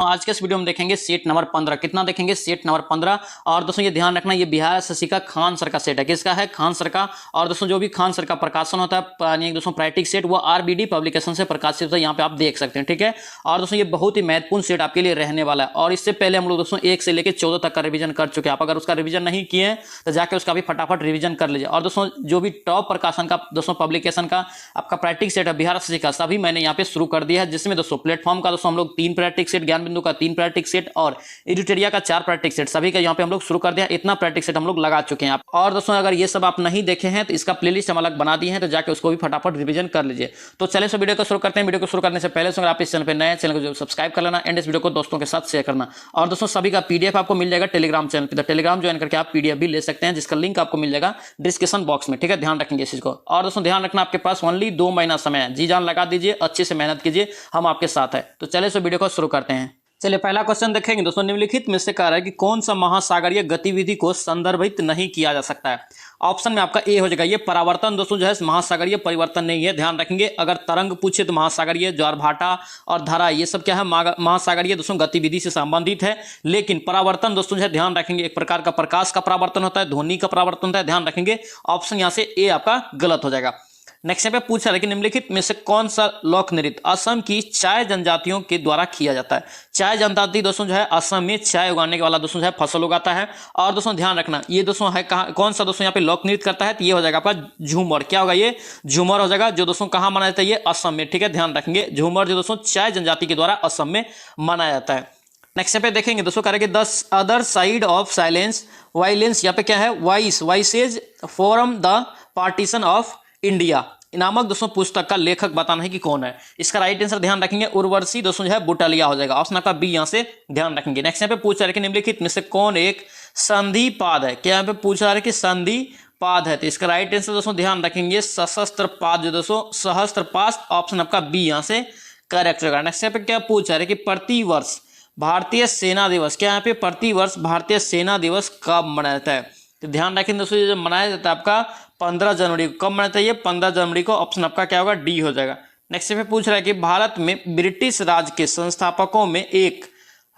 आज के इस वीडियो में देखेंगे सेट नंबर 15। कितना देखेंगे? Set number 15। और दोस्तों ये ध्यान रखना, ये बिहार एसएससी का खान सर का सेट है। किसका है? खान सर का। और दोस्तों जो भी खान सर का प्रकाशन होता है यानी दोस्तों प्रायोरिटी सेट, वो आरबीडी पब्लिकेशन से प्रकाशित होता है। यहाँ पे आप देख सकते हैं, ठीक है। और दोस्तों ये बहुत ही महत्वपूर्ण सेट आपके लिए रहने वाला है। और इससे पहले हम लोग दोस्तों 1 से लेकर 14 तक का रिवीजन कर चुके हैं। आप अगर उसका रिवीजन नहीं किए हैं तो जाकर उसका भी फटाफट रिवीजन कर लीजिए। और दोस्तों जो भी टॉप प्रकाशन का दोस्तों पब्लिकेशन का आपका प्रायोरिटी सेट है बिहार एसएससी का, सभी मैंने यहाँ पे शुरू कर दिया है। जिसमें दोस्तों प्लेटफॉर्म का दोस्तों हम लोग 3 प्रायोरिटी सेट, ज्ञान बिंदु का 3 प्रायोरिटी सेट और एडिटोरिया का 4 प्रायोरिटी सेट, सभी का यहाँ पे हम लोग शुरू कर दिया। इतना प्रायोरिटी सेट हम लोग लगा चुके हैं। और दोस्तों अगर ये सब आप नहीं देखे हैं तो इसका प्लेलिस्ट हम अलग बना दिए हैं, तो जाके उसको भी फटाफट रिवीजन कर लीजिए। तो चलिए इस वीडियो को शुरू करते हैं। वीडियो को शुरू करने से पहले अगर आप इस चैनल पर नए, चैनल को सब्सक्राइब कर लेना एंड इस वीडियो को दोस्तों के साथ शेयर करना। और दोस्तों सभी का पीडीएफ आपको मिल जाएगा टेलीग्राम चैनल पर, तो टेलीग्राम ज्वाइन करके आप पीडीएफ भी ले सकते हैं, जिसका लिंक आपको मिल जाएगा डिस्क्रिप्शन बॉक्स में, ठीक है। ध्यान रखेंगे इस चीज को। और दोस्तों ध्यान रखना, आपके पास ओनली 2 महीना समय है। जी जान लगा दीजिए, अच्छे से मेहनत कीजिए, हम आपके साथ है। तो चलिए इस वीडियो को शुरू करते हैं। चलिए पहला क्वेश्चन देखेंगे दोस्तों। निम्नलिखित में से कह रहा है कि कौन सा महासागरीय गतिविधि को संदर्भित नहीं किया जा सकता है। ऑप्शन में आपका ए हो जाएगा। ये परावर्तन दोस्तों जो है महासागरीय परिवर्तन नहीं है, ध्यान रखेंगे। अगर तरंग पूछे तो महासागरीय, ज्वारभाटा और धारा ये सब क्या है? महासागरीय दोस्तों गतिविधि से संबंधित है। लेकिन परावर्तन दोस्तों जो है ध्यान रखेंगे, एक प्रकार का प्रकाश का परावर्तन होता है, ध्वनि का परावर्तन होता है, ध्यान रखेंगे। ऑप्शन यहाँ से ए आपका गलत हो जाएगा। नेक्स्ट पे पूछा है कि निम्नलिखित में से कौन सा लोक नृत्य असम की चाय जनजातियों के द्वारा किया जाता है। चाय जनजाति दोस्तों जो है असम में चाय उगाने के वाला दोस्तों जो है फसल उगाता है। और दोस्तों ध्यान रखना, ये दोस्तों है कौन सा दोस्तों यहाँ पे लोक नृत्य करता है, तो ये हो जाएगा आपका झूमर। क्या होगा? ये झूमर हो जाएगा, जो दोस्तों कहाँ मनाया जाता है? ये असम में, ठीक है। ध्यान रखेंगे, झूमर जो दोस्तों चाय जनजाति के द्वारा असम में मनाया जाता है। नेक्स्ट पे देखेंगे दोस्तों, करेंगे 10 other side of silence violence. यहाँ पे क्या है? Voices from the partition of India नामक दोस्तों पुस्तक का लेखक बताना है कि कौन है। इसका राइट आंसर ध्यान रखेंगे उर्वशी दोस्तों जो है बुटालिया हो जाएगा। ऑप्शन आपका बी यहाँ से ध्यान रखेंगे। नेक्स्ट यहाँ पे पूछा है कि निम्नलिखित में से कौन एक संधिपाद है। क्या यहाँ पे पूछा है कि संधिपाद है, तो इसका राइट आंसर दोस्तों ध्यान रखेंगे सशस्त्र पाद जो दोस्तों सहस्त्रपाद। ऑप्शन आपका बी यहाँ से करेक्ट होगा। नेक्स्ट यहाँ पे क्या पूछा है कि प्रतिवर्ष भारतीय सेना दिवस, क्या यहाँ पे प्रतिवर्ष भारतीय सेना दिवस कब मनाया जाता है? तो ध्यान रखें दोस्तों, ये जो मनाया जाता है आपका 15 जनवरी को। कब मनाया जाता है? ये 15 जनवरी को। ऑप्शन आपका क्या होगा? डी हो जाएगा। नेक्स्ट पे पूछ रहा है कि भारत में ब्रिटिश राज के संस्थापकों में एक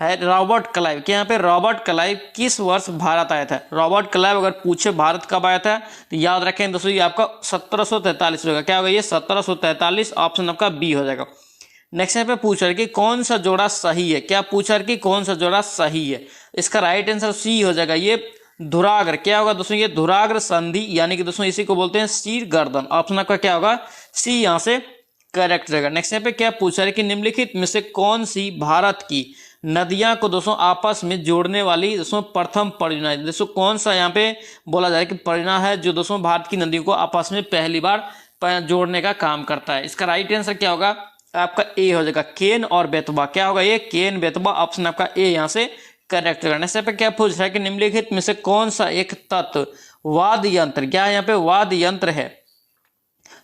है रॉबर्ट क्लाइव। क्या यहाँ पे रॉबर्ट क्लाइव किस वर्ष भारत आया था? रॉबर्ट क्लाइव अगर पूछे भारत कब आया था तो याद रखें दोस्तों, ये आपका 1743 होगा। क्या होगा? ये 1743। ऑप्शन आपका बी हो जाएगा। नेक्स्ट पे पूछ रहा है कि कौन सा जोड़ा सही है। क्या पूछा है कि कौन सा जोड़ा सही है? इसका राइट आंसर सी हो जाएगा। ये धुराग्र। क्या होगा दोस्तों? ये धुराग्र संधि, यानी कि दोस्तों इसी को बोलते हैं शीर गर्दन। ऑप्शन आपका क्या होगा? सी यहाँ से करेक्ट रहेगा। नेक्स्ट यहाँ पे क्या पूछा है कि निम्नलिखित में से कौन सी भारत की नदियां को दोस्तों आपस में जोड़ने वाली दोस्तों प्रथम परियोजना है। दोस्तों कौन सा यहाँ पे बोला जाए कि परियोजना है जो दोस्तों भारत की नदियों को आपस में पहली बार जोड़ने का काम करता है? इसका राइट आंसर क्या होगा? आपका ए हो जाएगा, केन और बेतवा। क्या होगा? ये केन बेतवा। ऑप्शन आपका ए यहाँ से करेक्ट करने से पे क्या पूछ रहा है कि निम्नलिखित में से कौन सा एक तत्व वाद्य यंत्र, क्या यहाँ पे वाद्य यंत्र है?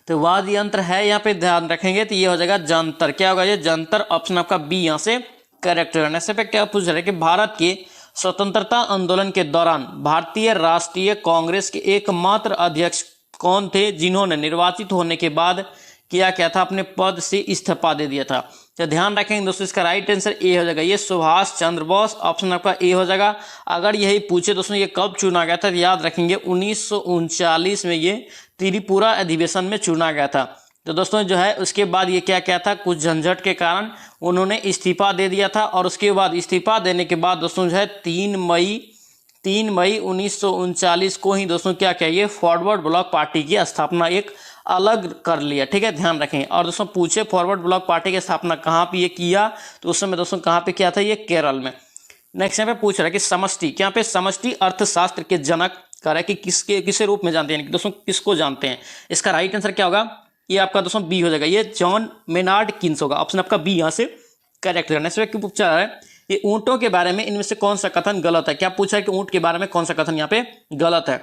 तो वाद्य यंत्र है यहाँ पे ध्यान रखेंगे तो ये हो जाएगा जंतर। क्या होगा? ये जंतर। ऑप्शन आपका बी यहाँ से करेक्ट करने से पे क्या पूछ रहा है कि भारत के स्वतंत्रता आंदोलन के दौरान भारतीय राष्ट्रीय कांग्रेस के एकमात्र अध्यक्ष कौन थे जिन्होंने निर्वाचित होने के बाद क्या था? अपने पद से इस्तीफा दे दिया था। तो ध्यान रखेंगे दोस्तों, इसका राइट आंसर ए हो जाएगा। ये सुभाष चंद्र बोस। ऑप्शन आपका ए हो जाएगा। अगर यही पूछे दोस्तों ये कब चुना गया था, तो याद रखेंगे 1939 में ये त्रिपुरा अधिवेशन में चुना गया था। तो दोस्तों जो है उसके बाद ये क्या था, कुछ झंझट के कारण उन्होंने इस्तीफा दे दिया था। और उसके बाद इस्तीफा देने के बाद दोस्तों जो है 3 मई 1939 को ही दोस्तों क्या ये फॉरवर्ड ब्लॉक पार्टी की स्थापना एक अलग कर लिया, ठीक है। ध्यान रखें। और दोस्तों पूछे फॉरवर्ड ब्लॉक पार्टी की स्थापना कहाँ पे ये किया, तो उस समय दोस्तों कहाँ पे किया था? ये केरल में। नेक्स्ट यहाँ पे पूछ रहा है कि समष्टि, क्या पे समष्टि अर्थशास्त्र के जनक कह रहा है कि किसे रूप में जानते हैं, दोस्तों किसको जानते हैं? इसका राइट आंसर क्या होगा? ये आपका दोस्तों बी हो जाएगा। ये जॉन मेनार्ड किन्स होगा। ऑप्शन आपका बी यहाँ से करेक्ट है। नेक्स्ट क्यों पूछा है ये ऊँटों के बारे में इनमें से कौन सा कथन गलत है? क्या पूछा है कि ऊँट के बारे में कौन सा कथन यहाँ पे गलत है?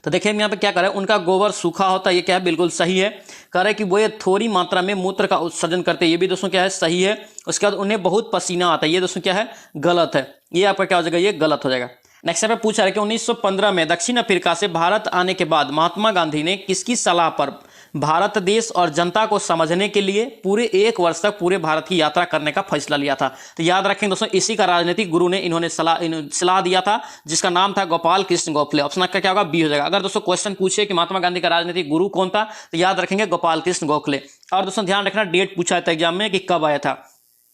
तो देखिए हम यहाँ पे क्या कर रहे हैं, उनका गोबर सूखा होता है, ये क्या है? बिल्कुल सही है। कह रहे हैं कि वो ये थोड़ी मात्रा में मूत्र का उत्सर्जन करते हैं, ये भी दोस्तों क्या है? सही है। उसके बाद उन्हें बहुत पसीना आता है, ये दोस्तों क्या है? गलत है। ये आपका क्या हो जाएगा? ये गलत हो जाएगा। नेक्स्ट पे पूछा है कि 1915 में दक्षिण अफ्रीका से भारत आने के बाद महात्मा गांधी ने किसकी सलाह पर भारत देश और जनता को समझने के लिए पूरे 1 वर्ष तक पूरे भारत की यात्रा करने का फैसला लिया था। तो याद रखें दोस्तों, इसी का राजनीतिक गुरु ने इन्होंने सलाह दिया था, जिसका नाम था गोपाल कृष्ण गोखले। ऑप्शन का क्या होगा? बी हो जाएगा। अगर दोस्तों क्वेश्चन पूछे कि महात्मा गांधी का राजनीतिक गुरु कौन था, तो याद रखेंगे गोपाल कृष्ण गोखले। और दोस्तों ध्यान रखना, डेट पूछा था एग्जाम में कि कब आया था,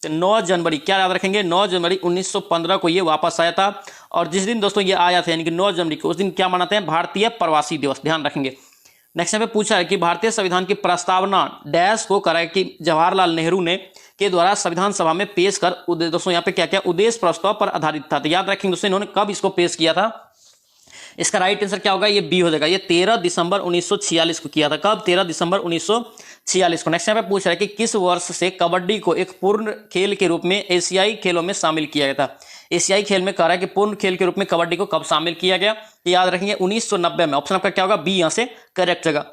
तो 9 जनवरी, क्या याद रखेंगे? 9 जनवरी 1915 को ये वापस आया था। और जिस दिन दोस्तों ये आया था, यानी कि 9 जनवरी को, उस दिन क्या मनाते हैं? भारतीय प्रवासी दिवस। ध्यान रखेंगे। नेक्स्ट यहाँ पे पूछा है कि भारतीय संविधान की प्रस्तावना डैश को करा कि जवाहरलाल नेहरू ने के द्वारा संविधान सभा में पेश कर, दोस्तों यहाँ पे क्या क्या उद्देश्य प्रस्ताव पर आधारित था। तो याद रखेंगे दोस्तों, इन्होंने कब इसको पेश किया था? इसका राइट आंसर क्या होगा? ये बी हो जाएगा। ये 13 दिसंबर 1946 को किया था। कब? 13 दिसंबर 1946 को। नेक्स्ट यहाँ पे पूछ रहा है कि किस वर्ष से कबड्डी को एक पूर्ण खेल के रूप में एशियाई खेलों में शामिल किया गया था। एशियाई खेल में कह रहा है कि पूर्ण खेल के रूप में कबड्डी को कब शामिल किया गया? याद रखेंगे 1990 में। ऑप्शन आपका क्या होगा? बी यहाँ से करेक्ट जगह।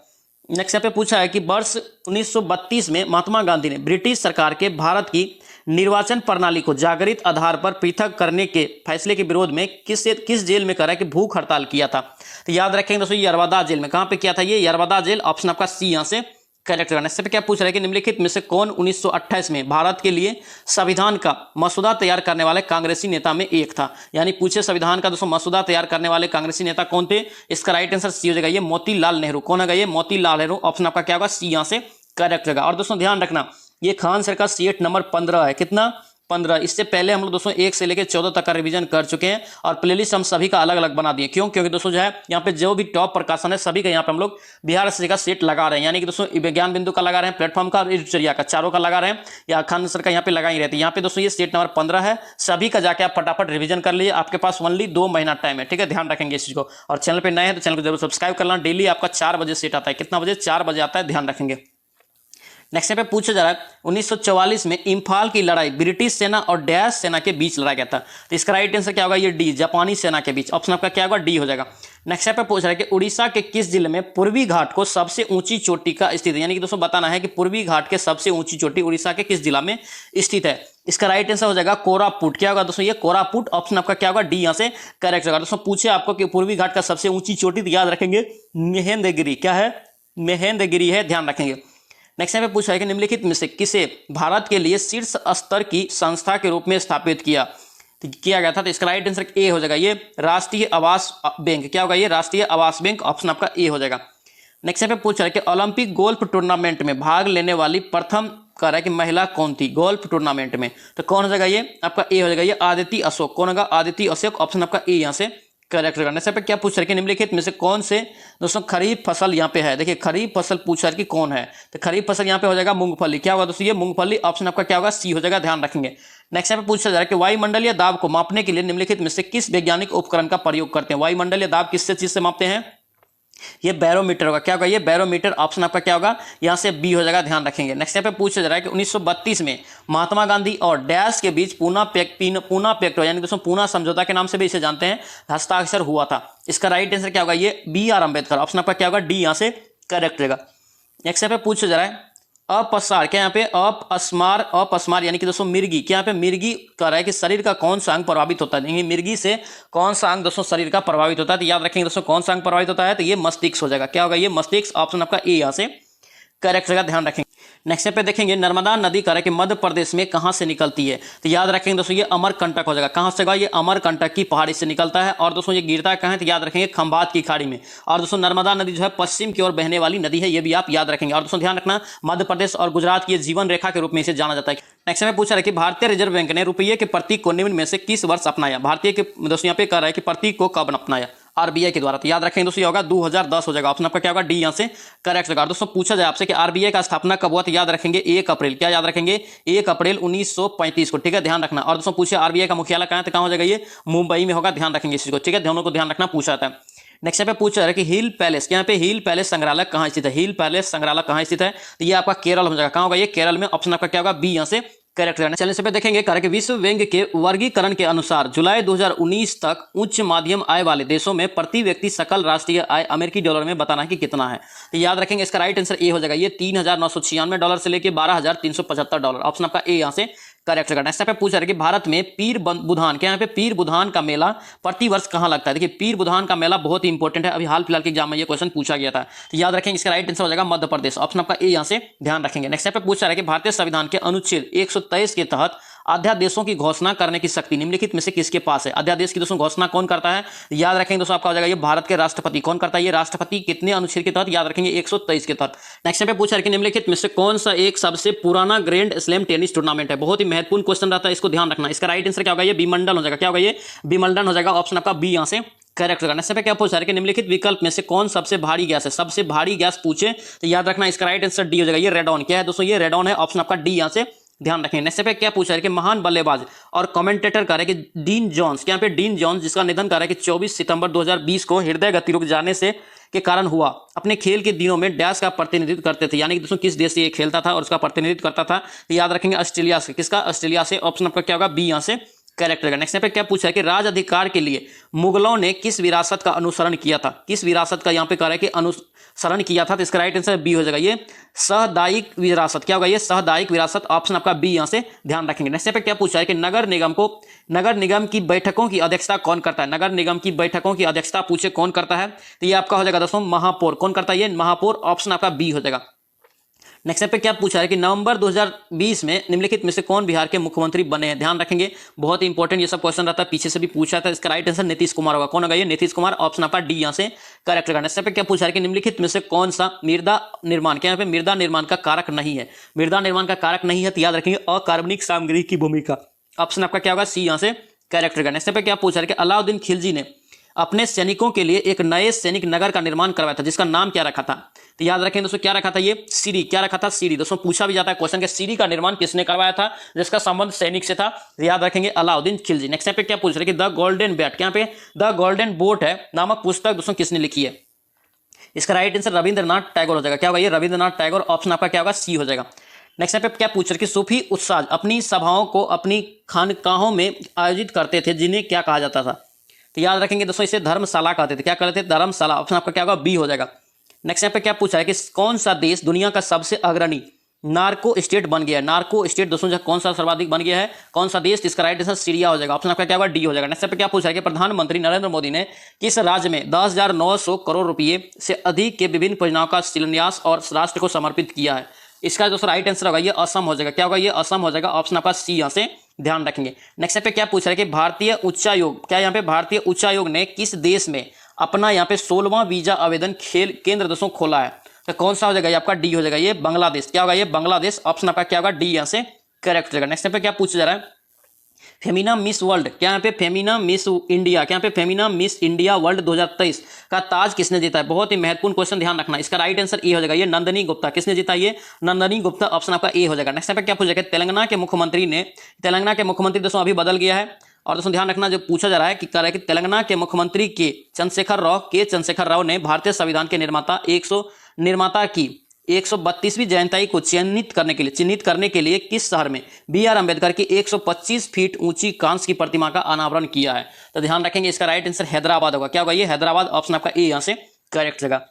नेक्स्ट यहाँ पे पूछा है कि वर्ष 1932 में महात्मा गांधी ने ब्रिटिश सरकार के भारत की निर्वाचन प्रणाली को जागृत आधार पर पृथक करने के फैसले के विरोध में किस जेल में करा कि भूख हड़ताल किया था। तो याद रखेंगे दोस्तों, यरवदा जेल में। कहां पे किया था ये? यरवदा जेल। ऑप्शन आपका सी यहां से करेक्ट करना। इससे क्या पूछ रहा है कि निम्नलिखित में से कौन 1928 में भारत के लिए संविधान का मसौदा तैयार करने वाले कांग्रेसी नेता में एक था। यानी पूछे संविधान का दोस्तों मसौदा तैयार करने वाले कांग्रेसी नेता कौन थे? इसका राइट आंसर सी हो जाएगा। ये मोतीलाल नेहरू। कौन होगा? ये मोतीलाल नेहरू। ऑप्शन आपका क्या होगा? सी यहां से करेक्ट होगा। और दोस्तों ध्यान रखना, ये खान सर का सीट नंबर 15 है। कितना? 15। इससे पहले हम लोग दोस्तों 1 से लेकर 14 तक का रिवीजन कर चुके हैं और प्लेलिस्ट हम सभी का अलग अलग बना दिए। क्यों? क्योंकि दोस्तों जो है यहाँ पे जो भी टॉप प्रकाशन है सभी का यहाँ पे हम लोग बिहार एसएससी का सेट लगा रहे हैं। यानी कि दोस्तों विज्ञान बिंदु का लगा रहे हैं, प्लेटफॉर्म का और एडिटोरिया का, चारों का लगा रहे हैं, या खान सर का यहाँ पे लगा ही रहते हैं। यहाँ पे दोस्तों ये सेट नंबर 15 है। सभी का जाके आप फटाफट रिवीजन कर लीजिए। आपके पास ओनली 2 महीना टाइम है। ठीक है, ध्यान रखेंगे इस चीज को। और चैनल पर नए हैं तो चैनल को जरूर सब्सक्राइब कर लेना। डेली आपका 4 बजे सेट आता है। कितना बजे? 4 बजे आता है। ध्यान रखेंगे। नेक्स्ट पे पूछा जा रहा है 1944 में इम्फाल की लड़ाई ब्रिटिश सेना और डैश सेना के बीच लड़ा गया था। तो इसका राइट आंसर क्या होगा? ये डी, जापानी सेना के बीच। ऑप्शन आपका क्या होगा? डी हो जाएगा। नेक्स्ट पे पूछ रहा है कि उड़ीसा के किस जिले में पूर्वी घाट को सबसे ऊंची चोटी का स्थित है। यानी कि दोस्तों बताना है कि पूर्वी घाट के सबसे ऊंची चोटी उड़ीसा के किस जिला में स्थित है। इसका राइट आंसर हो जाएगा कोरापुट। क्या होगा दोस्तों? ये कोरापुट। ऑप्शन आपका क्या होगा? डी यहाँ से करेक्ट होगा। दोस्तों पूछे आपको कि पूर्वी घाट का सबसे ऊंची चोटी, तो याद रखेंगे महेंद्रगिरी। क्या है? महेंद्रगिरी है। ध्यान रखेंगे। नेक्स्ट यहाँ पे पूछा है कि निम्नलिखित में से किसे भारत के लिए शीर्ष स्तर की संस्था के रूप में स्थापित किया गया था। तो इसका राइट आंसर ए हो जाएगा। ये राष्ट्रीय आवास बैंक। क्या होगा? ये राष्ट्रीय आवास बैंक। ऑप्शन आपका ए हो जाएगा। नेक्स्ट यहाँ पे पूछा है कि ओलंपिक गोल्फ टूर्नामेंट में भाग लेने वाली प्रथम कह रहा है कि महिला कौन थी गोल्फ टूर्नामेंट में। तो कौन हो जाएगा? ये आपका ए हो जाएगा। ये आदिति अशोक। कौन होगा? आदिति अशोक। ऑप्शन आपका ए यहाँ से करेक्ट करने से पे क्या पूछ रहे कि निम्नलिखित में से कौन से दोस्तों खरीफ फसल यहाँ पे है। देखिए खरीफ फसल पूछ रहा है कि कौन है। तो खरीफ फसल यहाँ पे हो जाएगा मूंगफली। क्या होगा दोस्तों? ये मूंगफली। ऑप्शन आपका क्या होगा? सी हो जाएगा। ध्यान रखेंगे। नेक्स्ट यहाँ पे पूछा जा रहा है कि वायुमंडलीय दाब को मापने के लिए निम्नलिखित में से किस वैज्ञानिक उपकरण का प्रयोग करते हैं। वायुमंडलीय दाब किससे चीज से मापते हैं? ये बैरोमीटर होगा। क्या होगा? ये बैरोमीटर। ऑप्शन आपका क्या होगा? यहाँ से बी हो जाएगा। ध्यान रखेंगे। नेक्स्ट यहाँ पे पूछा जा रहा है कि 1932 में महात्मा गांधी और डैश के बीच पूना पैक्ट यानी दोस्तों पूना समझौता के नाम से भी इसे जानते हैं, हस्ताक्षर हुआ था। इसका राइट आंसर क्या होगा? ये बी आर अम्बेडकर। ऑप्शन आपका क्या होगा? डी यहाँ से करेक्ट रहेगा। नेक्स्ट यहाँ पे पूछा जा रहा है अपसार। क्या यहाँ पे? अपस्मार यानी कि दोस्तों मिर्गी। क्या यहाँ पे मिर्गी कह रहा है कि शरीर का कौन सा अंग प्रभावित होता है। मिर्गी से कौन सा अंग दोस्तों शरीर का प्रभावित होता है? तो याद रखेंगे दोस्तों कौन सा अंग प्रभावित होता है? तो ये मस्तिष्क हो जाएगा। क्या होगा? ये मस्तिष्क। ऑप्शन आपका ए यहाँ से करेक्ट होगा। ध्यान रखेंगे। नेक्स्ट पे देखेंगे नर्मदा नदी कह रहा है कि मध्य प्रदेश में कहां से निकलती है। तो याद रखेंगे दोस्तों ये अमरकंटक हो जाएगा। कहां से होगा? ये अमरकंटक की पहाड़ी से निकलता है। और दोस्तों ये गिरता कहां है? तो याद रखेंगे खंभात की खाड़ी में। और दोस्तों नर्मदा नदी जो है पश्चिम की ओर बहने वाली नदी है, ये भी आप याद रखेंगे। और दोस्तों ध्यान रखना मध्य प्रदेश और गुजरात की जीवन रेखा के रूप में इसे जाना जाता है। नेक्स्ट में पूछा है कि भारतीय रिजर्व बैंक ने रुपये के प्रतीक को निम्न में से किस वर्ष अपनाया। भारतीय के दोस्तों यहाँ पे कह रहा है कि प्रतीक को कब अपनाया आरबीआई के द्वारा। तो याद रखेंगे दोस्तों ये होगा 2010 हो जाएगा। ऑप्शन आपका क्या होगा? डी यहाँ से करेक्ट होगा। दोस्तों पूछा जाए आपसे कि आरबीआई का स्थापना कब हुआ, तो याद रखेंगे 1 अप्रैल। क्या याद रखेंगे? 1 अप्रैल 1935 को। ठीक है, ध्यान रखना। और दोस्तों पूछे आरबीआई का मुख्यालय कहाँ है, तो कहाँ हो जाएगा? ये मुंबई में होगा। ध्यान रखेंगे इसी को। ठीक है, दोनों को ध्यान रखना पूछा जाता है। नेक्स्ट पे पूछा है कि हिल पैलेस, यहाँ पे हिल पैलेस संग्रहालय कहाँ स्थित है। हिल पैलेस संग्रहालय कहाँ स्थित है? तो ये आपका केरल हो जाएगा। कहाँ होगा? ये केरल में। ऑप्शन आपका क्या होगा? बी यहाँ से करेक्ट करना। चलिए पे देखेंगे कि विश्व बैंक के वर्गीकरण के अनुसार जुलाई 2019 तक उच्च माध्यम आय वाले देशों में प्रति व्यक्ति सकल राष्ट्रीय आय अमेरिकी डॉलर में बताना है कि कितना है। तो याद रखेंगे इसका राइट आंसर ए हो जाएगा। ये $3,996 से लेकर $12,375। ऑप्शन आपका ए यहाँ से करेक्ट होगा। नेक्स्ट पे पूछ रहा है कि भारत में पीर बुधान, क्या यहाँ पे पीर बुधान का मेला प्रतिवर्ष कहाँ लगता है? देखिए पीर बुधान का मेला बहुत ही इंपॉर्टेंट है, अभी हाल फिलहाल के एग्जाम में ये क्वेश्चन पूछा गया था, तो याद रखेंगे इसका राइट आंसर हो जाएगा मध्य प्रदेश, ऑप्शन आपका ए यहाँ से ध्यान रखेंगे। नेक्स्ट पे पूछ रहा है कि भारतीय संविधान के अनुच्छेद 123 के तहत अध्यादेशों की घोषणा करने की शक्ति निम्नलिखित में से किसके पास है? अध्यादेश की दोस्तों घोषणा कौन करता है? याद रखेंगे दोस्तों आपका हो जाएगा ये भारत के राष्ट्रपति। कौन करता है ये? राष्ट्रपति। कितने अनुच्छेद के तहत? याद रखेंगे 123 के तहत। नेक्स्ट पे पूछा है कि निम्नलिखित में से कौन सा एक सबसे पुराना ग्रैंड स्लैम टेनिस टूर्नामेंट है? बहुत ही महत्वपूर्ण क्वेश्चन रहता है, इसको ध्यान रखना। इसका राइट आंसर क्या होगा? ये विंबलडन हो जाएगा। क्या होगा? ये विंबलडन हो जाएगा, ऑप्शन आपका बी यहाँ से करेक्ट होगा। नेक्स्ट पे क्या पूछा है कि निम्नलिखित विकल्प में से कौन सबसे भारी गैस है? सबसे भारी गैस पूछे तो याद रखना इसका राइट आंसर डी हो जाएगा, ये रेडॉन। क्या है दोस्तों? ये रेडॉन है, ऑप्शन आपका डी यहाँ से ध्यान रखेंगे। नेक्स्ट पे क्या पूछा है कि महान बल्लेबाज और कमेंटेटर कह रहे हैं कि डीन जॉन्स, क्या पे डीन जॉन्स जिसका निधन कर रहा है कि 24 सितंबर 2020 को हृदय गति रुक जाने से के कारण हुआ, अपने खेल के दिनों में डैश का प्रतिनिधित्व करते थे, यानी कि दोस्तों किस देश से ये खेलता था और उसका प्रतिनिधित्व करता था? तो याद रखेंगे ऑस्ट्रेलिया से। किसका? ऑस्ट्रेलिया से, ऑप्शन आपका क्या होगा? बी यहाँ से करेक्ट रहेगा। नेक्स्ट पे क्या पूछा है कि राज अधिकार के लिए मुगलों ने किस विरासत का अनुसरण किया था? किस विरासत का यहाँ पे कह रहा है कि अनुसरण किया था? तो इसका राइट आंसर बी हो जाएगा, ये साहदायिक विरासत। क्या होगा? ये साहदायिक विरासत, ऑप्शन आपका बी यहाँ से ध्यान रखेंगे। नेक्स्ट पे क्या पूछा है कि नगर निगम की बैठकों की अध्यक्षता कौन करता है? नगर निगम की बैठकों की अध्यक्षता पूछे कौन करता है? तो ये आपका हो जाएगा दोस्तों महापौर। कौन करता है? ये महापौर, ऑप्शन आपका बी हो जाएगा। नेक्स्ट पे क्या पूछा है कि नवंबर 2020 में निम्नलिखित में से कौन बिहार के मुख्यमंत्री बने हैं? ध्यान रखेंगे, बहुत इंपॉर्टेंट ये सब क्वेश्चन रहता है, पीछे से भी पूछा था। इसका राइट आंसर नीतीश कुमार होगा। कौन होगा? ये नीतीश कुमार, ऑप्शन आपका डी यहाँ से करेक्ट होगा। नेक्स्ट पे क्या पूछा है कि निम्नलिखित में से कौन सा मृदा निर्माण, क्या यहाँ पे मृदा निर्माण का कारक नहीं है? मृदा निर्माण का कारक नहीं है तो याद रखेंगे अकार्बनिक सामग्री की भूमिका, ऑप्शन आपका क्या होगा? सी यहाँ से करेक्ट होगा। नेक्स्ट पे क्या पूछा है कि अलाउद्दीन खिलजी ने अपने सैनिकों के लिए एक नए सैनिक नगर का निर्माण करवाया था, जिसका नाम क्या रखा था? तो याद रखें दोस्तों क्या रखा था? ये सीरी। क्या रखा था? सीरी। दोस्तों पूछा भी जाता है क्वेश्चन के सीरी का निर्माण किसने करवाया था जिसका संबंध सैनिक से था? तो याद रखेंगे अलाउद्दीन खिलजी। नेक्स्ट पे क्या पूछ रहे कि द गोल्डन बैट, क्या पे द गोल्डन बोट है नामक पुस्तक दोस्तों किसने लिखी है? इसका राइट आंसर रविंद्रनाथ टैगोर हो जाएगा। क्या होगा? ये रविंद्रनाथ टैगोर, ऑप्शन आपका क्या होगा? सी हो जाएगा। नेक्स्ट पे क्या पूछ रहे कि सूफी उस्ताद अपनी सभाओं को अपनी खानकाहों में आयोजित करते थे, जिन्हें क्या कहा जाता था? तो याद रखेंगे दोस्तों इसे धर्मशाला कहते थे। क्या कहते थे? धर्मशाला, ऑप्शन आपका क्या होगा? बी हो जाएगा। नेक्स्ट पे क्या पूछा है कि कौन सा देश दुनिया का सबसे अग्रणी नार्को स्टेट बन गया है? नार्को स्टेट दोस्तों कौन सा सर्वाधिक बन गया है? कौन सा देश? इसका राइट आंसर सीरिया हो जाएगा, ऑप्शन आपका क्या होगा? डी हो जाएगा। नेक्स्ट पे क्या पूछा है कि प्रधानमंत्री नरेंद्र मोदी ने किस राज्य में 10,900 करोड़ रुपए से अधिक के विभिन्न परियोजनाओं का शिलान्यास और राष्ट्र को समर्पित किया है? इसका दोस्तों राइट आंसर होगा ये असम हो जाएगा। क्या होगा? ये असम हो जाएगा, ऑप्शन आपका सी यहाँ से ध्यान रखेंगे। नेक्स्ट पे क्या पूछ रहा है कि भारतीय उच्चायोग, क्या यहाँ पे भारतीय उच्चायोग ने किस देश में अपना यहाँ पे 16वां वीजा आवेदन खेल केंद्र दोस्तों खोला है? तो कौन सा हो जाएगा? ये आपका डी हो जाएगा, ये बांग्लादेश। क्या होगा? ये बांग्लादेश, ऑप्शन आपका क्या होगा? डी यहाँ से करेक्ट हो जाएगा। नेक्स्ट पे क्या पूछा जा रहा है? फेमिना मिस वर्ल्ड, क्या यहाँ पे फेमिना मिस इंडिया, क्या यहाँ पे फेमिना मिस इंडिया वर्ल्ड 2023 का ताज किसने जीता है? बहुत ही महत्वपूर्ण क्वेश्चन, ध्यान रखना। इसका राइट आंसर ए हो जाएगा, ये नंदनी गुप्ता। किसने जीता? ये नंदनी गुप्ता, ऑप्शन आपका ए हो जाएगा। नेक्स्ट पे क्या पूछा जाएगा? तेलंगाना के मुख्यमंत्री दोस्तों अभी बदल गया है, और दोस्तों ध्यान रखना जो पूछा जा रहा है कि कह रहा है कि तेलंगाना के मुख्यमंत्री के चंद्रशेखर राव ने भारतीय संविधान के निर्माता की 132वीं जयंती को चिन्हित करने के लिए किस शहर में B.R. अम्बेडकर की 125 फीट ऊंची कांस्य की प्रतिमा का अनावरण किया है? तो ध्यान रखेंगे इसका राइट आंसर हैदराबाद होगा। क्या होगा? ये हैदराबाद, ऑप्शन आपका ए यहाँ से करेक्ट होगा।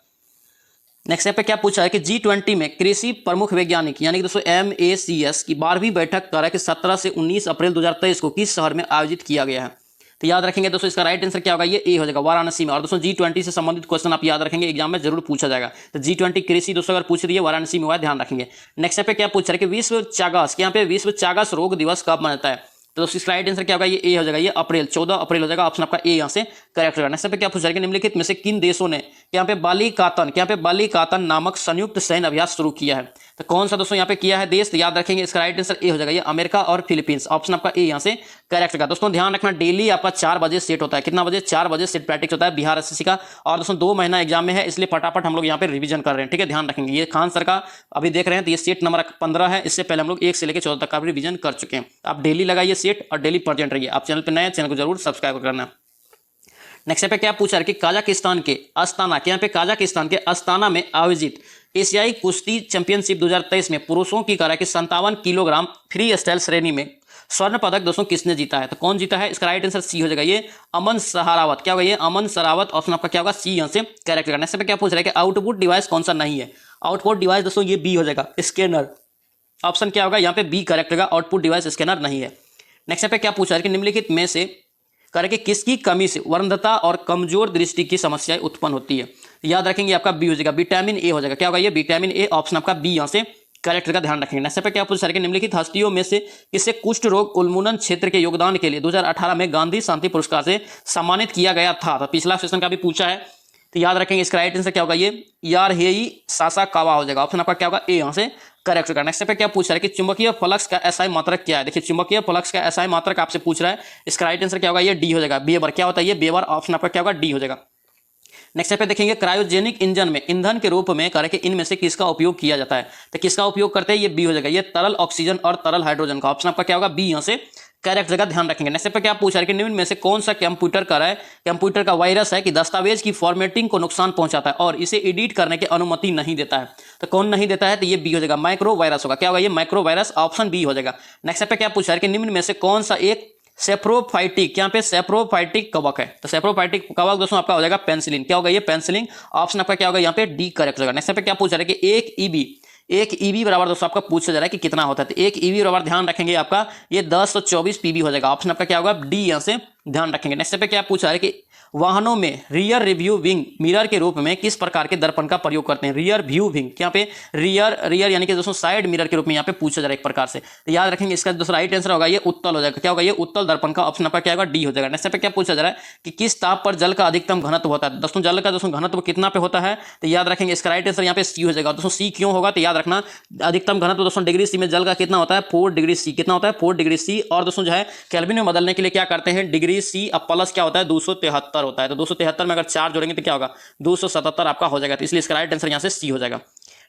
नेक्स्ट पे क्या पूछा है कि G20 में कृषि प्रमुख वैज्ञानिक यानी कि दोस्तों MACS की 12वीं बैठक कर 17 से 19 अप्रैल 2023 को किस शहर में आयोजित किया गया है? तो याद रखेंगे दोस्तों इसका राइट आंसर क्या होगा? ये ए हो जाएगा, वाराणसी में। और दोस्तों G20 से संबंधित क्वेश्चन आप याद रखेंगे, एग्जाम में जरूर पूछा जाएगा। तो G20 कृषि दोस्तों अगर पूछ दिए वाराणसी में हुआ, ध्यान रखेंगे। नेक्स्ट पे क्या पूछ रहा है कि विश्व चागास, यहाँ पे विश्व चागास रोग दिवस कब मनाता है? तो दोस्तों इसका राइट आंसर क्या होगा? ये ए हो जाएगा, ये अप्रैल 14 अप्रैल हो जाएगा, ऑप्शन आपका ए यहाँ से करेक्ट होगा। नेक्स्ट पे क्या पूछ रहा है कि निम्नलिखित में से किन देशों ने यहाँ पे बालिकातन नामक संयुक्त सैन्य अभ्यास शुरू किया है? तो कौन सा दोस्तों यहाँ पे किया है देश? तो याद रखेंगे इसका राइट आंसर ए हो जाएगा, ये अमेरिका और फिलीपींस, ऑप्शन आपका ए यहाँ से करेक्ट होगा। दोस्तों ध्यान रखना डेली आपका 4 बजे सेट होता है। कितना बजे? 4 बजे सेट प्रैक्टिस होता है बिहार एसएससी का। और दोस्तों 2 महीना एग्जाम में है, इसलिए फटाफट हम लोग यहाँ पे रिवीजन कर रहे हैं, ठीक है? ध्यान रखेंगे। ये खान सर का अभी देख रहे हैं तो ये सेट नंबर 15 है। इससे पहले हम लोग 1 से लेकर 14 तक का रिवीजन कर चुके हैं। आप डेली लगाइए सेट और डेली प्रेजेंट रहिए। आप चैनल पर नए, चैनल को जरूर सब्सक्राइब करना। नेक्स्ट पे क्या पूछा है कि काजाकिस्तान के अस्ताना, क्या यहाँ पे काजाकिस्तान के अस्ताना में आयोजित एशियाई कुश्ती चैंपियनशिप 2023 में पुरुषों की करा कि 57 किलोग्राम फ्री स्टाइल श्रेणी में स्वर्ण पदक दोस्तों किसने जीता है? तो कौन जीता है? इसका राइट आंसर सी हो जाएगा, ये अमन सहारावत। क्या होगा? ये अमन सहारावत, ऑप्शन आपका क्या होगा? सी यहाँ से करेक्ट होगा। नेक्स्ट पे क्या पूछ रहा है कि आउटपुट डिवाइस कौन सा नहीं है? आउटपुट डिवाइस दोस्तों ये बी हो जाएगा, स्कैनर। ऑप्शन क्या होगा यहाँ पे बी करेक्ट होगा, आउटपुट डिवाइस स्कैनर नहीं है। नेक्स्ट पे क्या पूछा है कि निम्नलिखित में से करके किसकी कमी से वंध्यता और कमजोर दृष्टि की समस्याएं उत्पन्न होती है। याद रखेंगे आपका बी हो जाएगा, विटामिन ए हो जाएगा। क्या होगा ये विटामिन ए, ऑप्शन आपका बी यहाँ से करेक्ट का ध्यान रखेंगे। नेक्स्ट पे क्या पूछा है कि निम्नलिखित हस्तियों में से किसे कुष्ठ रोग उन्मूलन क्षेत्र के योगदान के लिए 2018 में गांधी शांति पुरस्कार से सम्मानित किया गया था। तो पिछला सेशन का भी पूछा है, तो याद रखेंगे इसका राइट आंसर क्या होगा ये यारहेई सासाकावा हो जाएगा। ऑप्शन आपका क्या होगा ए यहाँ से करेक्ट होगा। नेक्स्ट पे क्या पूछ रहा है कि चुंबकीय फ्लक्स का एसआई मात्रक क्या है। देखिए चुंबकीय फ्लक्स का एसआई मात्रक आपसे पूछ रहा है, इसका राइट आंसर क्या होगा ये डी हो जाएगा, वेबर। क्या होता है ये वेबर, ऑप्शन आपका क्या होगा डी हो जाएगा। नेक्स्ट पे देखेंगे क्रायोजेनिक इंजन में ईंधन के रूप में करके इनमें से किसका उपयोग किया जाता है। तो किसका उपयोग करते हैं ये बी हो जाएगा, ये तरल ऑक्सीजन और तरल हाइड्रोजन का। ऑप्शन आपका क्या होगा बी यहाँ से करेक्ट जगह ध्यान रखेंगे। नेक्स्ट पे क्या पूछ रहा है कि निम्न में से कौन सा कंप्यूटर का वायरस है कि दस्तावेज की फॉर्मेटिंग को नुकसान पहुंचाता है और इसे एडिट करने की अनुमति नहीं देता है। तो कौन नहीं देता है, तो ये बी हो जाएगा, माइक्रो वायरस होगा। क्या होगा ये माइक्रो वायरस, ऑप्शन बी हो जाएगा। नेक्स्ट पे क्या पूछा है कि निम्न में से कौन सा एक सेप्रोफाइटिक, यहाँ पे सेप्रोफाइटिक कवक है। तो सेप्रोफाइटिक कवक दोस्तों आपका हो जाएगा पेंसिलिन। क्या होगा ये पेंसिलिन, ऑप्शन आपका क्या होगा यहाँ पे डी करेक्ट होगा। नेक्स्ट पे क्या पूछ रहा है कि एक ईबी बराबर दोस्तों आपका पूछा जा रहा है कि कितना होता है। तो एक ईबी बराबर ध्यान रखेंगे आपका ये 1024 पीबी हो जाएगा। ऑप्शन आपका क्या होगा डी यहाँ से ध्यान रखेंगे। नेक्स्ट पे क्या पूछा है कि वाहनों में रियर रिव्यू विंग मिरर के रूप में किस प्रकार के दर्पण का प्रयोग करते हैं। रियर व्यू विंग, यहाँ पे रियर यानी कि दोस्तों साइड मिरर के रूप में यहाँ पे पूछा जा रहा है एक प्रकार से। तो याद रखेंगे इसका दूसरा राइट आंसर होगा ये उत्तल हो जाएगा। क्या होगा ये उत्तल दर्पण का, ऑप्शन आपका क्या होगा डी हो जाएगा। नेक्स्ट पे क्या पूछा जा रहा है कि किस ताप पर जल का अधिकतम घनत्व होता है। दोस्तों जल का दोस्तों घनत्व कितना पे होता है, तो याद रखेंगे इसका राइट आंसर यहाँ पे सी हो जाएगा। दोस्तों सी क्यों होगा, तो याद रखना अधिकतम घनत्व दोस्तों डिग्री सी में जल का कितना होता है 4 डिग्री सी। कितना होता है 4 डिग्री सी। और दोस्तों जो है केल्विन में बदलने के लिए क्या करते हैं डिग्री सी अब प्लस क्या होता है 273 होता है। तो 273 में अगर 4 जोड़ेंगे तो क्या होगा 277 आपका हो जाएगा। तो इसलिए इसका राइट आंसर यहाँ से सी हो जाएगा।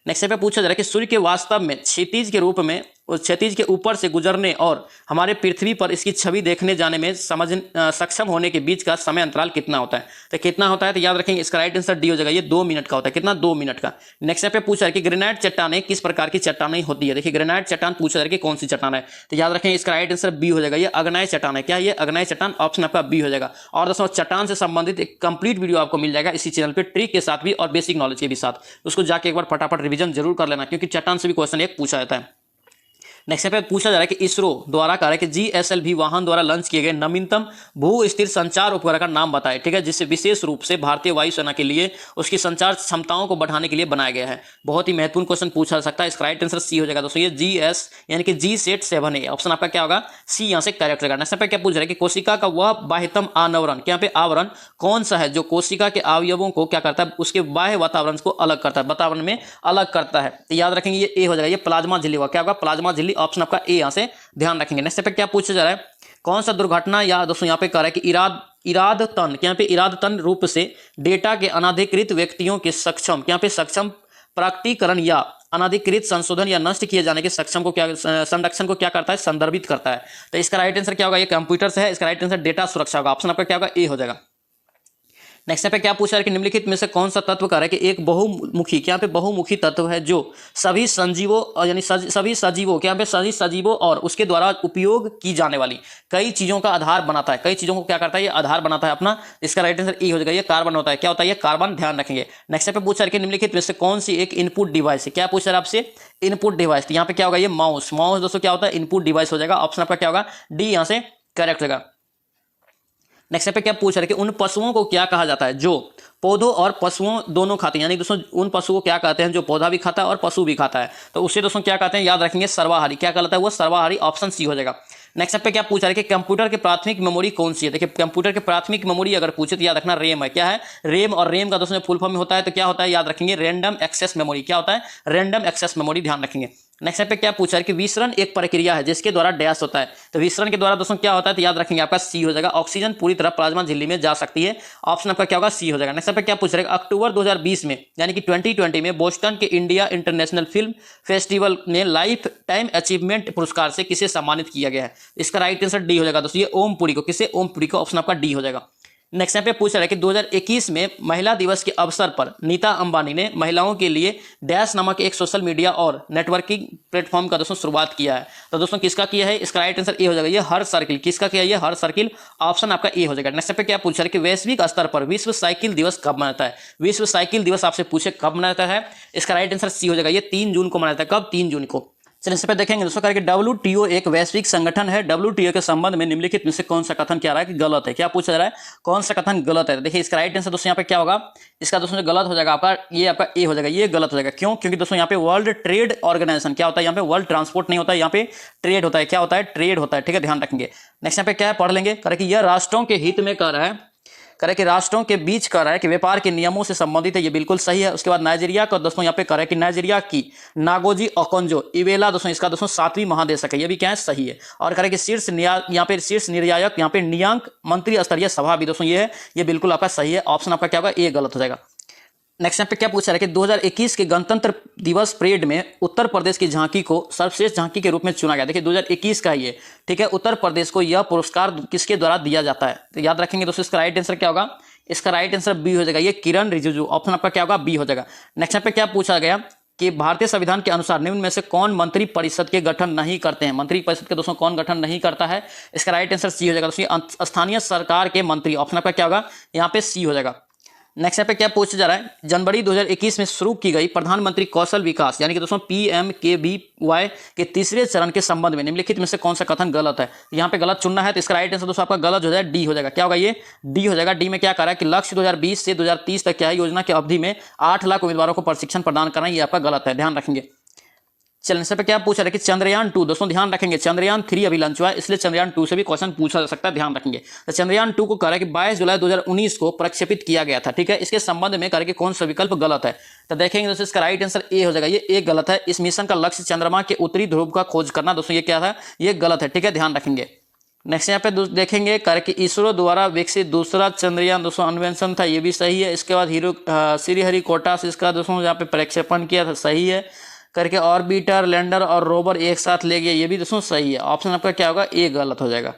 नेक्स्ट पे पूछा जा रहा है कि सूर्य के वास्तव में क्षितिज के रूप में क्षितिज के ऊपर से गुजरने और हमारे पृथ्वी पर इसकी छवि देखने जाने में सक्षम होने के बीच का समय अंतराल कितना होता है। तो कितना होता है, तो याद रखेंगे इसका राइट आंसर डी हो जाएगा, ये 2 मिनट का होता है। कितना 2 मिनट का। नेक्स्ट पे पूछा है कि ग्रेनाइट चट्टानें किस प्रकार की चट्टानें होती है। देखिए ग्रेनाइट चट्टान पूछा जा रहा है कि कौन सी चट्टान है, तो याद रखेंगे इसका राइट आंसर बी हो जाएगा, ये अग्नेय चट्टान है। क्या ये अग्नेय चट्टान, ऑप्शन आपका बी हो जाएगा। और दोस्तों चट्टान से संबंधित एक कंप्लीट वीडियो आपको मिल जाएगा इसी चैनल पर, ट्रिक के साथ भी और बेसिक नॉलेज के भी साथ। उसको जाके एक बार फटाफट रिवीजन जरूर कर लेना, क्योंकि चट्टान से भी क्वेश्चन एक पूछा जाता है। नेक्स्ट पे पूछा जा रहा है कि इसरो द्वारा कह रहा है कि GSLV वाहन द्वारा लॉन्च किए गए नवीनतम भू स्थिर संचार उपकरण का नाम बताएं। ठीक है, जिससे विशेष रूप से भारतीय वायुसेना के लिए उसकी संचार क्षमताओं को बढ़ाने के लिए बनाया गया है। बहुत ही महत्वपूर्ण क्वेश्चन पूछा जा सकता है। इसका राइट आंसर सी हो जाएगा दोस्तों, ये GS यानी कि GSAT-7 है। ऑप्शन आपका क्या होगा सी यहाँ से करेक्ट रहेगा। नेक्स्ट पे क्या पूछ रहा है कि कोशिका का वह बाह्यतम आवरण, क्या पे आवरण कौन सा है जो कोशिका के अवयवों को क्या करता है उसके बाह्य वातावरण को अलग करता है, वातावरण में अलग करता है। तो याद रखेंगे ये ए हो जाएगा, ये प्लाज्मा झिल्ली होगा। क्या होगा प्लाज्मा झिल्ली, ऑप्शन आपका ए यहाँ से ध्यान रखेंगे। नेक्स्ट पे क्या पूछा जा रहा है, कौन सा दुर्घटना या दोस्तों यहाँ पे कह रहा है कि इरादतन, यहाँ पे इरादतन रूप से डेटा के अनाधिकृत व्यक्तियों के सक्षम, यहाँ पे सक्षम प्रकटीकरण या अनाधिकृत संशोधन या नष्ट किए जाने के सक्षम को क्या संरक्षण को क्या करता है संदर्भित करता है। तो इसका राइट आंसर क्या होगा, ये कंप्यूटर से है। इसका राइट आंसर डेटा सुरक्षा होगा। ऑप्शन आपका क्या होगा ए हो जाएगा। नेक्स्ट पे क्या पूछा है कि निम्नलिखित में से कौन सा तत्व कह रहा है कि एक बहुमुखी, क्या पे बहुमुखी तत्व है जो सभी संजीवों यानी सभी सजीवों, क्या पे सभी सजीवों और उसके द्वारा उपयोग की जाने वाली कई चीजों का आधार बनाता है। कई चीजों को क्या करता है ये आधार बनाता है अपना। इसका राइट आंसर ई हो जाएगा, ये कार्बन होता है। क्या होता है ये कार्बन, ध्यान रखेंगे। नेक्स्ट पे पूछा है कि निम्नलिखित में से कौन सी एक इनपुट डिवाइस है। क्या पूछा है आपसे इनपुट डिवाइस, यहाँ पे क्या होगा ये माउस। माउस दोस्तों क्या होता है इनपुट डिवाइस हो जाएगा। ऑप्शन आपका क्या होगा डी यहाँ से करेक्ट होगा। नेक्स्ट पे क्या पूछ रहे हैं कि उन पशुओं को क्या कहा जाता है जो पौधों और पशुओं दोनों खाते हैं, यानी दोस्तों उन पशुओं को क्या कहते हैं जो पौधा भी खाता है और पशु भी खाता है। तो उसे दोस्तों क्या कहते हैं याद रखेंगे सर्वाहारी। क्या कहलाता है वो सर्वाहारी, ऑप्शन सी हो जाएगा। नेक्स्ट पे क्या पूछ रहा है कि कंप्यूटर की प्राथमिक मेमोरी कौन सी है। देखिए कंप्यूटर की प्राथमिक मेमोरी अगर पूछे तो याद रखना रेम है। क्या है रेम, और रेम का दोस्तों फुल फॉर्म में होता है तो क्या होता है याद रखेंगे रैंडम एक्सेस मेमोरी। क्या होता है रैंडम एक्सेस मेमोरी, ध्यान रखेंगे। नेक्स्ट पे क्या पूछा है कि विसरण एक प्रक्रिया है जिसके द्वारा डैश होता है। तो विसरण के द्वारा दोस्तों क्या होता है तो याद रखेंगे आपका सी हो जाएगा। ऑक्सीजन पूरी तरह प्लाज्मा झिल्ली में जा सकती है। ऑप्शन आपका क्या होगा सी हो जाएगा। नेक्स्ट पे क्या पूछ रहे हैं अक्टूबर 2020 में यानी कि 2020 में बोस्टन के इंडिया इंटरनेशनल फिल्म फेस्टिवल ने लाइफ टाइम अचीवमेंट पुरस्कार से किसे सम्मानित किया गया है। इसका राइट आंसर डी हो जाएगा दोस्तों, ये ओम पुरी को। किसे ओम पुरी को, ऑप्शन आपका डी हो जाएगा। नेक्स्ट पे पूछ रहा है कि 2021 में महिला दिवस के अवसर पर नीता अंबानी ने महिलाओं के लिए डैश नामक एक सोशल मीडिया और नेटवर्किंग प्लेटफॉर्म का दोस्तों शुरुआत किया है। तो दोस्तों किसका किया है, इसका राइट आंसर ए हो जाएगा, ये हर सर्किल। किसका किया है, ये हर सर्किल, ऑप्शन आपका ए हो जाएगा। नेक्स्ट पे क्या पूछ रहा है कि वैश्विक स्तर पर विश्व साइकिल दिवस कब मनाता है। विश्व साइकिल दिवस आपसे पूछे कब मनाता है, इसका राइट आंसर सी हो जाएगा, ये 3 जून को मनाता है। कब, 3 जून को। चलिए इस पे देखेंगे दोस्तों करके WTO एक वैश्विक संगठन है। WTO के संबंध में निम्नलिखित में से कौन सा कथन क्या रहा है कि गलत है? क्या पूछा जा रहा है, कौन सा कथन गलत है? देखिए इसका राइट आंसर दोस्तों यहाँ पे क्या होगा, इसका दोस्तों गलत हो जाएगा आपका, ये आपका ए हो जाएगा, ये गलत हो जाएगा। क्यों? क्योंकि दोस्तों यहाँ पे वर्ल्ड ट्रेड ऑर्गेनाइजेशन क्या होता है, यहाँ पे वर्ल्ड ट्रांसपोर्ट नहीं होता है, यहाँ पे ट्रेड होता है। क्या होता है? ट्रेड होता है। ठीक है, ध्यान रखेंगे। नेक्स्ट यहाँ पे क्या है, पढ़ लेंगे। करे कि यह राष्ट्रों के हित में कर रहा है, करे कि राष्ट्रों के बीच कर रहा है कि व्यापार के नियमों से संबंधित है, ये बिल्कुल सही है। उसके बाद नाइजीरिया का दोस्तों यहाँ पे कर रहा है कि नाइजीरिया की नागोजी ओकोंजो इवेला दोस्तों इसका दोस्तों 7वीं महादेशक है, ये भी क्या है, सही है। और करे कि शीर्ष यहाँ पे शीर्ष निर्यायक यहाँ पे नियांक मंत्री स्तरीय सभा भी दोस्तों ये है, ये बिल्कुल आपका सही है। ऑप्शन आपका क्या होगा, ये गलत हो जाएगा। नेक्स्ट यहाँ पे क्या पूछा है कि 2021 के गणतंत्र दिवस परेड में उत्तर प्रदेश की झांकी को सर्वश्रेष्ठ झांकी के रूप में चुना गया। देखिए 2021 का ये, ठीक है, उत्तर प्रदेश को यह पुरस्कार किसके द्वारा दिया जाता है? तो याद रखेंगे दोस्तों, इसका राइट आंसर क्या होगा, इसका राइट आंसर बी हो जाएगा, ये किरण रिजिजू। ऑप्शन आपका क्या होगा, बी हो जाएगा। नेक्स्ट यहाँ पे क्या पूछा गया कि भारतीय संविधान के अनुसार निम्न में से कौन मंत्री परिषद के गठन नहीं करते हैं? मंत्री परिषद के दोस्तों कौन गठन नहीं करता है? इसका राइट आंसर सी हो जाएगा दोस्तों, स्थानीय सरकार के मंत्री। ऑप्शन आपका क्या होगा, यहाँ पे सी हो जाएगा। नेक्स्ट यहाँ पे क्या पूछा जा रहा है, जनवरी 2021 में शुरू की गई प्रधानमंत्री कौशल विकास यानी कि दोस्तों PMKVY के तीसरे चरण के संबंध में निम्नलिखित में से कौन सा कथन गलत है? यहाँ पे गलत चुनना है, तो इसका राइट आंसर दोस्तों आपका गलत हो जाएगा, डी हो जाएगा। क्या होगा, ये डी हो जाएगा। डी में क्या कर रहा है कि लक्ष्य 2020 से 2030 तक क्या है, योजना की अवधि में 8 लाख उम्मीदवारों को प्रशिक्षण प्रदान करना, ये आपका गलत है, ध्यान रखेंगे। चलिए इस पे क्या पूछा है कि चंद्रयान 2 दोस्तों ध्यान रखेंगे, चंद्रयान 3 अभी लॉन्च हुआ है, इसलिए चंद्रयान 2 से भी क्वेश्चन पूछा जा सकता है, ध्यान रखेंगे। तो चंद्रयान 2 को कह रहा है कि 22 जुलाई 2019 को प्रक्षेपित किया गया था। ठीक है, इसके संबंध में कह रहा है कि कौन सा विकल्प गलत है? तो देखेंगे दोस्तों, इसका राइट आंसर ए हो जाएगा, ये एक गलत है। इस मिशन का लक्ष्य चंद्रमा के उत्तरी ध्रुव का खोज करना, दोस्तों ये क्या था, ये गलत है। ठीक है, ध्यान रखेंगे। नेक्स्ट यहाँ पे देखेंगे कर कि इसरो द्वारा विकसित दूसरा चंद्रयान दोस्तों अन्वेषण था, ये भी सही है। इसके बाद श्रीहरिकोटा से इसका दोस्तों यहाँ पे प्रक्षेपण किया था, सही है। करके ऑर्बिटर, लैंडर और रोवर एक साथ ले गए, ये भी दोस्तों सही है। ऑप्शन आपका क्या होगा, ए गलत हो जाएगा।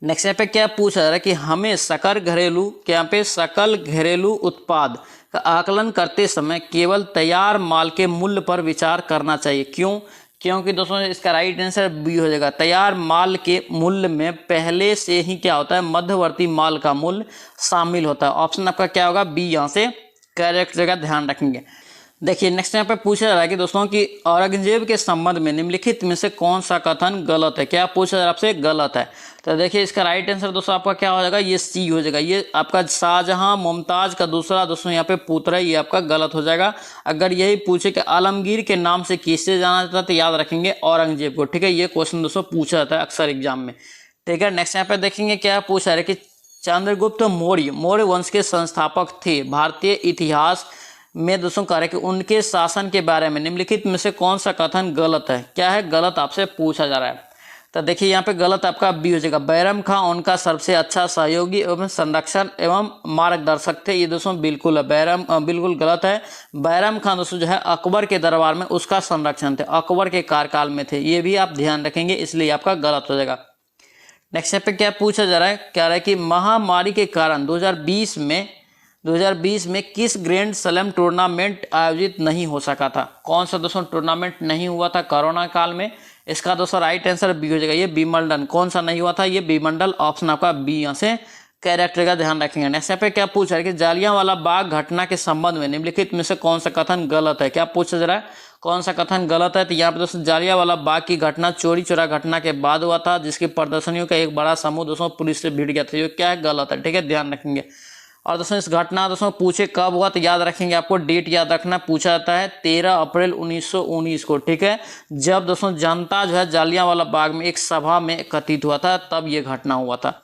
नेक्स्ट यहाँ पे क्या पूछा जा रहा है कि हमें सकल घरेलू उत्पाद का आकलन करते समय केवल तैयार माल के मूल्य पर विचार करना चाहिए। क्यों? क्योंकि दोस्तों इसका राइट आंसर बी हो जाएगा। तैयार माल के मूल्य में पहले से ही क्या होता है, मध्यवर्ती माल का मूल्य शामिल होता है। ऑप्शन आपका क्या होगा, बी यहाँ से करेक्ट जगह, ध्यान रखेंगे। देखिए नेक्स्ट यहाँ पे पूछा जा रहा है कि दोस्तों कि औरंगजेब के संबंध में निम्नलिखित में से कौन सा कथन गलत है? क्या पूछा जा रहा है आपसे, गलत है। तो देखिए इसका राइट आंसर दोस्तों आपका क्या हो जाएगा, ये सी हो जाएगा। ये आपका शाहजहां मुमताज का दूसरा दोस्तों यहाँ पे पुत्र है, ये आपका गलत हो जाएगा। अगर यही पूछे कि आलमगीर के नाम से किससे जाना जाता है, तो याद रखेंगे औरंगजेब को। ठीक है, ये क्वेश्चन दोस्तों पूछा जाता है अक्सर एग्जाम में। ठीक है, नेक्स्ट यहाँ पे देखेंगे क्या पूछा है कि चंद्रगुप्त मौर्य वंश के संस्थापक थे। भारतीय इतिहास में दोस्तों कह रहे हैं कि उनके शासन के बारे में निम्नलिखित में से कौन सा कथन गलत है? क्या है गलत, आपसे पूछा जा रहा है। तो देखिए यहाँ पे गलत आपका बी हो जाएगा। बैरम खां उनका सबसे अच्छा सहयोगी एवं संरक्षण एवं मार्गदर्शक थे, ये दोस्तों बिल्कुल है, बिल्कुल गलत है। बैरम खां दोस्तों जो है अकबर के दरबार में उसका संरक्षण थे, अकबर के कार्यकाल में थे, ये भी आप ध्यान रखेंगे, इसलिए आपका गलत हो जाएगा। नेक्स्ट यहाँ पे क्या पूछा जा रहा है, कह रहा है कि महामारी के कारण 2020 में किस ग्रैंड स्लैम टूर्नामेंट आयोजित नहीं हो सका था? कौन सा दोस्तों टूर्नामेंट नहीं हुआ था कोरोना काल में? इसका दोस्तों राइट आंसर बी हो जाएगा, ये विंबलडन। कौन सा नहीं हुआ था, ये विंबलडन। ऑप्शन आपका बी यहाँ से करेक्ट रहेगा, ध्यान रखेंगे। नेक्स्ट यहाँ पे क्या पूछा है कि जालियांवाला बाग घटना के संबंध में निम्नलिखित में से कौन सा कथन गलत है? क्या पूछा जा रहा है, कौन सा कथन गलत है? तो यहाँ पे दोस्तों जालियांवाला बाग की घटना चोरी चोरा घटना के बाद हुआ था, जिसके प्रदर्शनियों का एक बड़ा समूह दोस्तों पुलिस से भिड़ गया था, ये क्या है, गलत है। ठीक है, ध्यान रखेंगे। और दोस्तों इस घटना दोस्तों पूछे कब हुआ, तो याद रखेंगे, आपको डेट याद रखना, पूछा जाता है 13 अप्रैल 1919 को। ठीक है, जब दोस्तों जनता जो है जालियांवाला बाग में एक सभा में एकत्रित हुआ था, तब ये घटना हुआ था।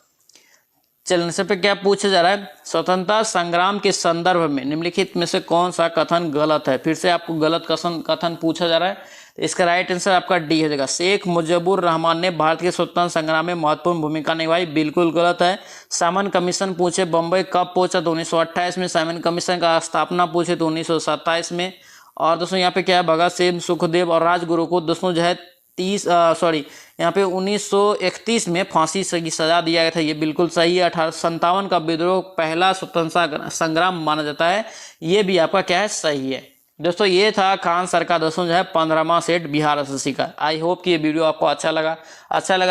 चलिए इस पे क्या पूछा जा रहा है, स्वतंत्रता संग्राम के संदर्भ में निम्नलिखित में से कौन सा कथन गलत है? फिर से आपको गलत कथन पूछा जा रहा है, तो इसका राइट आंसर आपका डी हो जाएगा। शेख मुजीबुर रहमान ने भारत के स्वतंत्रता संग्राम में महत्वपूर्ण भूमिका निभाई, बिल्कुल गलत है। साइमन कमीशन पूछे बम्बई कब पहुंचा, तो 1928 में। साइमन कमीशन का स्थापना पूछे तो 1927 में। और दोस्तों यहाँ पे क्या है, भगत सिंह, सुखदेव और राजगुरु को दोस्तों जो है 1931 में फांसी की सजा दिया गया था, ये बिल्कुल सही है। 1857 का विद्रोह पहला स्वतंत्रता संग्राम माना जाता है, ये भी आपका क्या है, सही है। दोस्तों ये था खान सर का दोस्तों जो है 15वां सेट बिहार एसएससी का। आई होप कि ये वीडियो आपको अच्छा लगा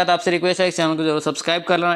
तो आपसे रिक्वेस्ट है कि चैनल को जरूर सब्सक्राइब कर लेना।